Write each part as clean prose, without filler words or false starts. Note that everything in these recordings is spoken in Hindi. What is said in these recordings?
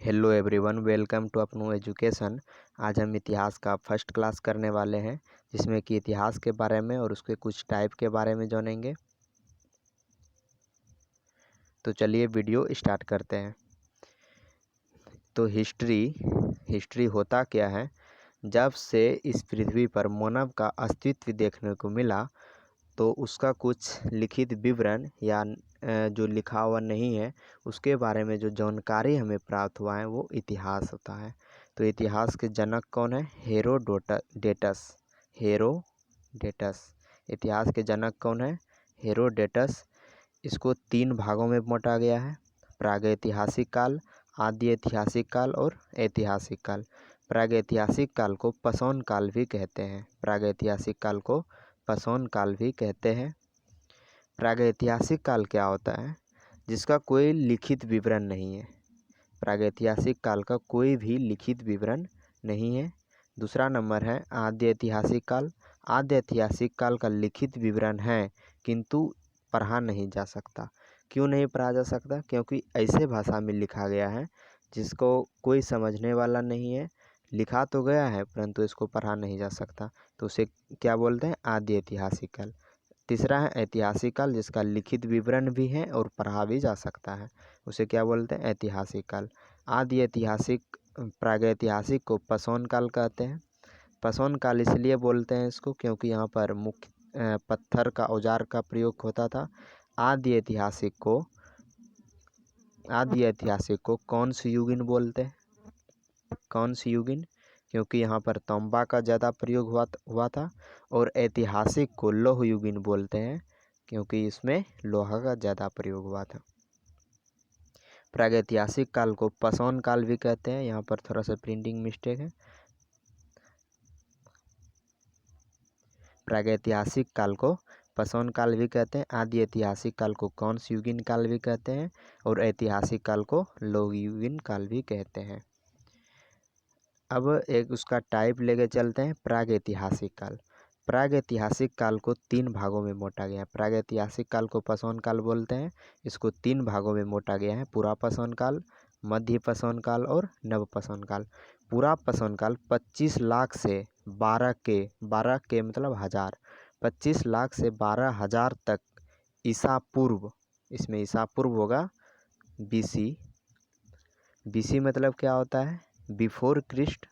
हेलो एवरीवन, वेलकम टू अपनू एजुकेशन। आज हम इतिहास का फर्स्ट क्लास करने वाले हैं, जिसमें कि इतिहास के बारे में और उसके कुछ टाइप के बारे में जानेंगे। तो चलिए वीडियो स्टार्ट करते हैं। तो हिस्ट्री होता क्या है? जब से इस पृथ्वी पर मानव का अस्तित्व देखने को मिला, तो उसका कुछ लिखित विवरण या जो लिखा हुआ नहीं है उसके बारे में जो जानकारी हमें प्राप्त हुआ है वो इतिहास होता है। तो इतिहास के जनक कौन है? हेरोडेटस। इतिहास के जनक कौन है? हेरोडेटस। इसको 3 भागों में बांटा गया है: प्रागैतिहासिक काल, आदि ऐतिहासिक काल और ऐतिहासिक काल। प्रागैतिहासिक काल को पसौन काल भी कहते हैं। प्रागैतिहासिक काल को पसौन काल भी कहते हैं। प्रागैतिहासिक काल क्या होता है? जिसका कोई लिखित विवरण नहीं है। प्रागैतिहासिक काल का कोई भी लिखित विवरण नहीं है। दूसरा नंबर है आद्य ऐतिहासिक काल। आद्य ऐतिहासिक काल का लिखित विवरण है, किंतु पढ़ा नहीं जा सकता। क्यों नहीं पढ़ा जा सकता? क्योंकि ऐसे भाषा में लिखा गया है जिसको कोई समझने वाला नहीं है। लिखा तो गया है परंतु इसको पढ़ा नहीं जा सकता, तो उसे क्या बोलते हैं? आद्य ऐतिहासिक काल। तीसरा है ऐतिहासिक काल, जिसका लिखित विवरण भी है और पढ़ा भी जा सकता है, उसे क्या बोलते हैं? ऐतिहासिक काल। आदि ऐतिहासिक प्रागैतिहासिक को पसौन काल कहते हैं। पसौन काल इसलिए बोलते हैं इसको क्योंकि यहाँ पर मुख्य पत्थर का औजार का प्रयोग होता था। आदि ऐतिहासिक को कौन सी युगीन बोलते हैं? कौन सी युगीन? क्योंकि यहाँ पर तांबा का ज़्यादा प्रयोग हुआ था। और ऐतिहासिक को लौह युगीन बोलते हैं क्योंकि इसमें लोहा का ज़्यादा प्रयोग हुआ था। प्रागैतिहासिक काल को पसौन काल भी कहते हैं। यहाँ पर थोड़ा सा प्रिंटिंग मिस्टेक है। प्रागैतिहासिक काल को पसौन काल भी कहते हैं। आदि ऐतिहासिक काल को कौन सी युगीन काल भी कहते हैं और ऐतिहासिक काल को लौह युगीन काल भी कहते हैं। अब एक उसका टाइप लेके चलते हैं। प्रागैतिहासिक काल। प्रागैतिहासिक काल को 3 भागों में बांटा गया है। प्रागैतिहासिक काल को पसौन काल बोलते हैं। इसको 3 भागों में बांटा गया है: पूरा पसौन काल, मध्य पसौन काल और नव पसौन काल। पूरा पसौन काल 25 लाख से 12 के मतलब हजार, 25 लाख से 12,000 तक ईसा पूर्व, इसमें ईसा पूर्व होगा बीसी। बीसी मतलब क्या होता है? बिफोर क्रिस्ट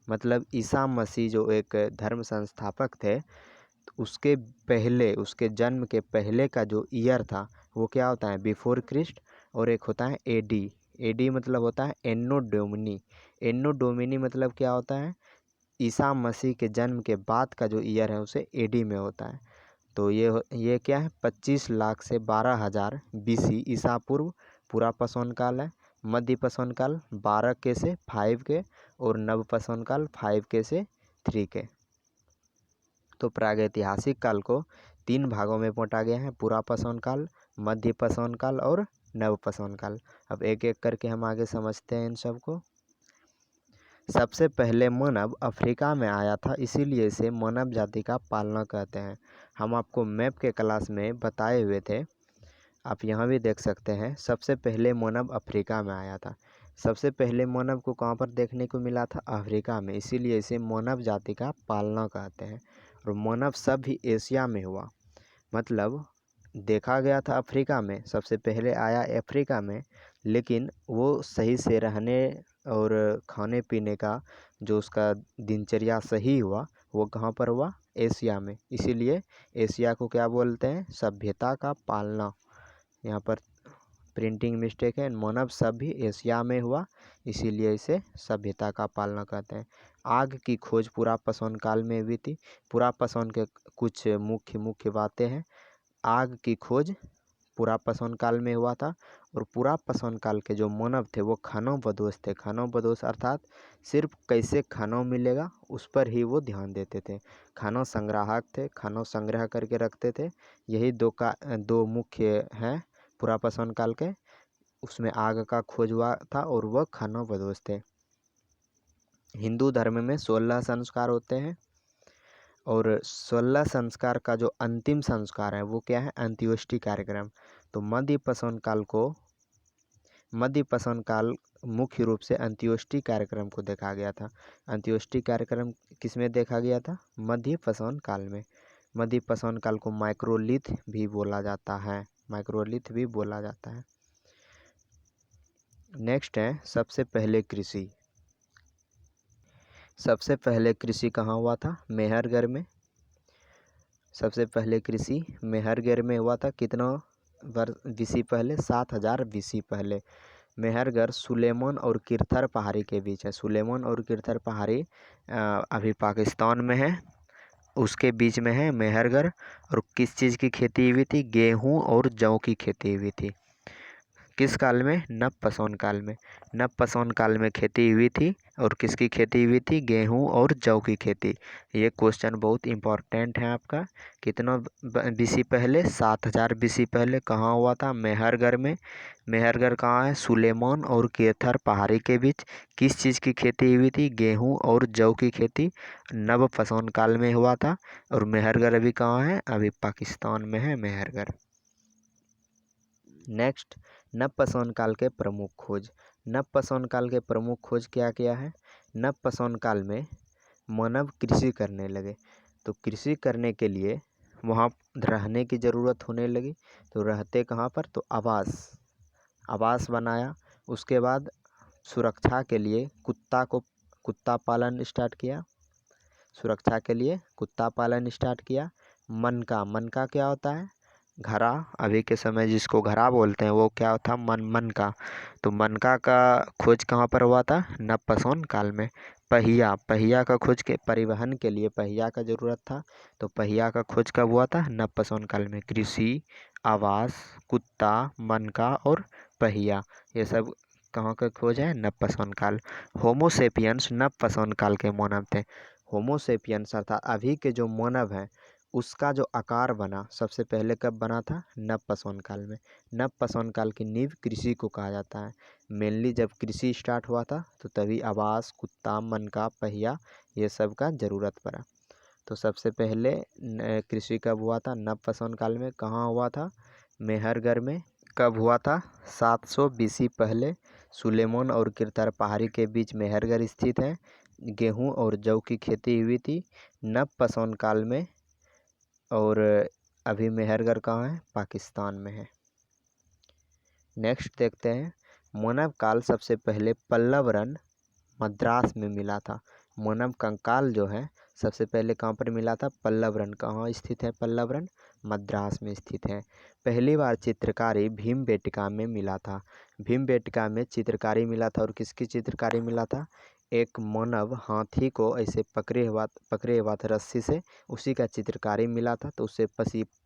मतलब ईसा मसीह जो एक धर्म संस्थापक थे, तो उसके जन्म के पहले का जो ईयर था वो क्या होता है? Before Christ. और एक होता है एडी। एडी मतलब होता है एन्नो डोमिनी। एन्नो डोमिनी मतलब क्या होता है? ईसा मसीह के जन्म के बाद का जो ईयर है उसे एडी में होता है। तो ये क्या है? 25 लाख से 12,000 बीसी ईसा पूर्व पूरा पसौन काल है। मध्य पसौन काल 12 के से 5 के और नव पसौन काल 5 के से 3 के। तो प्रागैतिहासिक काल को 3 भागों में बांटा गया है: पूरा पसौन काल, मध्य पसौन काल और नव पसौन काल। अब एक एक करके हम आगे समझते हैं इन सबको। सबसे पहले मानव अफ्रीका में आया था, इसीलिए इसे मानव जाति का पालना कहते हैं। हम आपको मैप के क्लास में बताए हुए थे, आप यहाँ भी देख सकते हैं। सबसे पहले मानव अफ्रीका में आया था। सबसे पहले मानव को कहाँ पर देखने को मिला था? अफ्रीका में, इसीलिए इसे मानव जाति का पालना कहते हैं। और मानव सब भी एशिया में हुआ, मतलब देखा गया था अफ्रीका में, सबसे पहले आया अफ्रीका में, लेकिन वो सही से रहने और खाने पीने का जो उसका दिनचर्या सही हुआ वो कहाँ पर हुआ? एशिया में। इसीलिए एशिया को क्या बोलते हैं? सभ्यता का पालना। यहाँ पर प्रिंटिंग मिस्टेक है। मानव सब भी एशिया में हुआ, इसीलिए इसे सभ्यता का पालना कहते हैं। आग की खोज पूरा पसौन काल में हुई थी। पूरा पसौन के कुछ मुख्य बातें हैं। आग की खोज पूरा पसौन काल में हुआ था। और पूरा पसौन काल के जो मानव थे वो खानों-बदोश थे। खानों-बदोश अर्थात सिर्फ कैसे खाना मिलेगा उस पर ही वो ध्यान देते थे। खाना संग्राहक थे, खाना संग्रह करके रखते थे। यही दो मुख्य हैं पूरा पसौन काल के। उसमें आग का खोज हुआ था और वह खानों-बदोश थे। हिंदू धर्म में 16 संस्कार होते हैं और 16 संस्कार का जो अंतिम संस्कार है वो क्या है? अंत्येष्टि कार्यक्रम। तो मध्य पाषाण काल मुख्य रूप से अंत्योष्टि कार्यक्रम को देखा गया था। अंत्योष्टि कार्यक्रम किसमें देखा गया था? मध्य पाषाण काल में। मध्य पाषाण काल को माइक्रोलिथ भी बोला जाता है। नेक्स्ट है सबसे पहले कृषि। सबसे पहले कृषि कहाँ हुआ था? मेहरगढ़ में। सबसे पहले कृषि मेहरगढ़ में हुआ था। कितना BC पहले? 7000 BC पहले। मेहरगढ़ सुलेमान और किरथर पहाड़ी के बीच है। सुलेमान और किरथर पहाड़ी अभी पाकिस्तान में है, उसके बीच में है मेहरगढ़। और किस चीज़ की खेती हुई थी? गेहूं और जौ की खेती हुई थी। किस काल में? नव पाषाण काल में। नव पाषाण काल में खेती हुई थी। और किसकी खेती हुई थी? गेहूं और जौ की खेती। ये क्वेश्चन बहुत इंपॉर्टेंट है आपका। कितना BC पहले? 7000 BC पहले। कहाँ हुआ था? मेहरगढ़ में। मेहरगढ़ कहाँ है? सुलेमान और केथर पहाड़ी के बीच। किस चीज़ की खेती हुई थी? गेहूं और जौ की खेती नव पाषाण काल में हुआ था। और मेहरगढ़ अभी कहाँ है? अभी पाकिस्तान में है मेहरगढ़। नेक्स्ट, नव पाषाण काल के प्रमुख खोज। नव पाषाण काल के प्रमुख खोज क्या क्या है? नव पाषाण काल में मानव कृषि करने लगे। तो कृषि करने के लिए वहाँ रहने की ज़रूरत होने लगी। तो रहते कहाँ पर? तो आवास बनाया। उसके बाद सुरक्षा के लिए कुत्ता पालन स्टार्ट किया। सुरक्षा के लिए कुत्ता पालन स्टार्ट किया। मनका क्या होता है? घड़ा। अभी के समय जिसको घड़ा बोलते हैं वो क्या था? मनका। तो मनका का खोज कहाँ पर हुआ था? नव पाषाण काल में। पहिया का खोज के परिवहन के लिए पहिया का जरूरत था। तो पहिया का खोज कब हुआ था? नव पाषाण काल में। कृषि, आवास, कुत्ता, मनका और पहिया, ये सब कहाँ का खोज है? नव पाषाण काल। होमोसेपियंस नव पाषाण काल के मानव थे। होमोसेपियंस अर्थात अभी के जो मानव हैं उसका जो आकार बना सबसे पहले कब बना था? नव पाषाण काल में। नव पाषाण काल की नींव कृषि को कहा जाता है। मेनली जब कृषि स्टार्ट हुआ था तो तभी आवास, कुत्ता, मनका, पहिया ये सब का ज़रूरत पड़ा। तो सबसे पहले कृषि कब हुआ था? नव पाषाण काल में। कहाँ हुआ था? मेहरगढ़ में। कब हुआ था? 700 BC पहले। सुलेमान और किरथर पहाड़ी के बीच मेहरगढ़ स्थित है। गेहूं और जौ की खेती हुई थी नव पाषाण काल में। और अभी मेहरगढ़ कहाँ है? पाकिस्तान में है। नेक्स्ट देखते हैं, मानव काल सबसे पहले पल्लवरन मद्रास में मिला था। मानव कंकाल जो है सबसे पहले कहाँ पर मिला था? पल्लवरन। कहाँ स्थित है पल्लवरन? मद्रास में स्थित है। पहली बार चित्रकारी भीमबेटका में मिला था। भीमबेटका में चित्रकारी मिला था। और किसकी चित्रकारी मिला था? एक मानव हाथी को ऐसे पकड़े हुआ था रस्सी से, उसी का चित्रकारी मिला था। तो उससे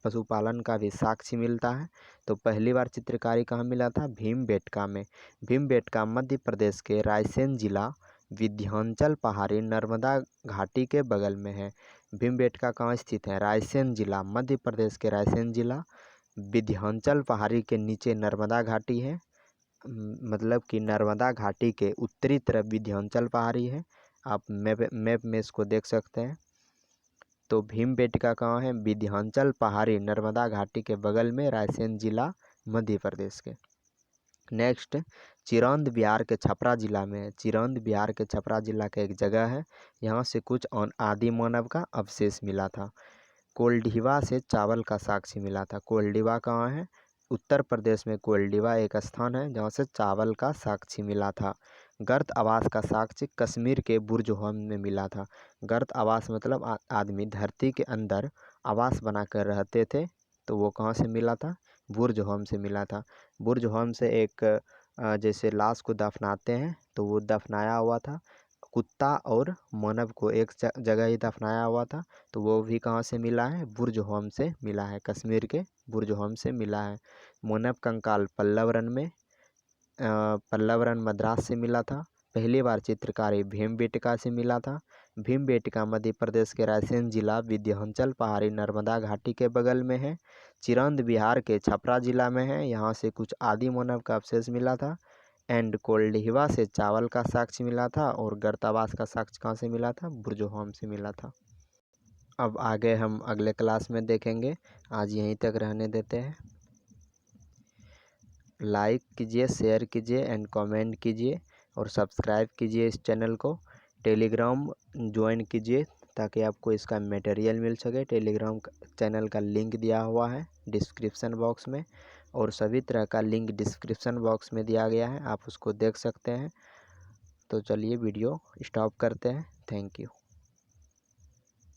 पशुपालन का भी साक्ष्य मिलता है। तो पहली बार चित्रकारी कहाँ मिला था? भीमबेटका में। भीमबेटका मध्य प्रदेश के रायसेन जिला, विंध्याचल पहाड़ी, नर्मदा घाटी के बगल में है। भीमबेटका कहाँ स्थित है? रायसेन जिला, मध्य प्रदेश के रायसेन जिला, विंध्याचल पहाड़ी के नीचे नर्मदा घाटी है। मतलब कि नर्मदा घाटी के उत्तरी तरफ विंध्याचल पहाड़ी है। आप मैप में इसको देख सकते हैं। तो भीमबेटका कहाँ है? विंध्याचल पहाड़ी, नर्मदा घाटी के बगल में, रायसेन जिला, मध्य प्रदेश के। नेक्स्ट, चिरौंद बिहार के छपरा जिला में है। चिरौंद बिहार के छपरा जिला का एक जगह है। यहाँ से कुछ आदि मानव का अवशेष मिला था। कोल्डिवा से चावल का साक्ष्य मिला था। कोल्डिवा कहाँ है? उत्तर प्रदेश में कोल्डिवा एक स्थान है जहाँ से चावल का साक्ष्य मिला था। गर्त आवास का साक्ष्य कश्मीर के बुर्जहोम में मिला था। गर्त आवास मतलब आदमी धरती के अंदर आवास बनाकर रहते थे। तो वो कहाँ से मिला था? बुर्जहोम से मिला था। बुर्जहोम से एक जैसे लाश को दफनाते हैं तो वो दफनाया हुआ था। कुत्ता और मानव को एक जगह ही दफनाया हुआ था। तो वो भी कहाँ से मिला है? बुर्जहोम से मिला है। कश्मीर के बुर्जहोम से मिला है। मानव कंकाल पल्लवरन मद्रास से मिला था। पहली बार चित्रकारी भीमबेटका से मिला था। भीमबेटका मध्य प्रदेश के रायसेन जिला, विंध्याचल पहाड़ी, नर्मदा घाटी के बगल में है। चिरौंद बिहार के छपरा जिला में है। यहाँ से कुछ आदि मानव का अवशेष मिला था। एंड कोल्डिवा से चावल का साक्ष्य मिला था। और गर्तावास का साक्ष्य कहाँ से मिला था? बुर्जहोम से मिला था। अब आगे हम अगले क्लास में देखेंगे। आज यहीं तक रहने देते हैं। लाइक कीजिए, शेयर कीजिए एंड कमेंट कीजिए और सब्सक्राइब कीजिए इस चैनल को। टेलीग्राम ज्वाइन कीजिए ताकि आपको इसका मटेरियल मिल सके। टेलीग्राम चैनल का लिंक दिया हुआ है डिस्क्रिप्शन बॉक्स में, और सभी तरह का लिंक डिस्क्रिप्शन बॉक्स में दिया गया है, आप उसको देख सकते हैं। तो चलिए वीडियो स्टॉप करते हैं। Thank you.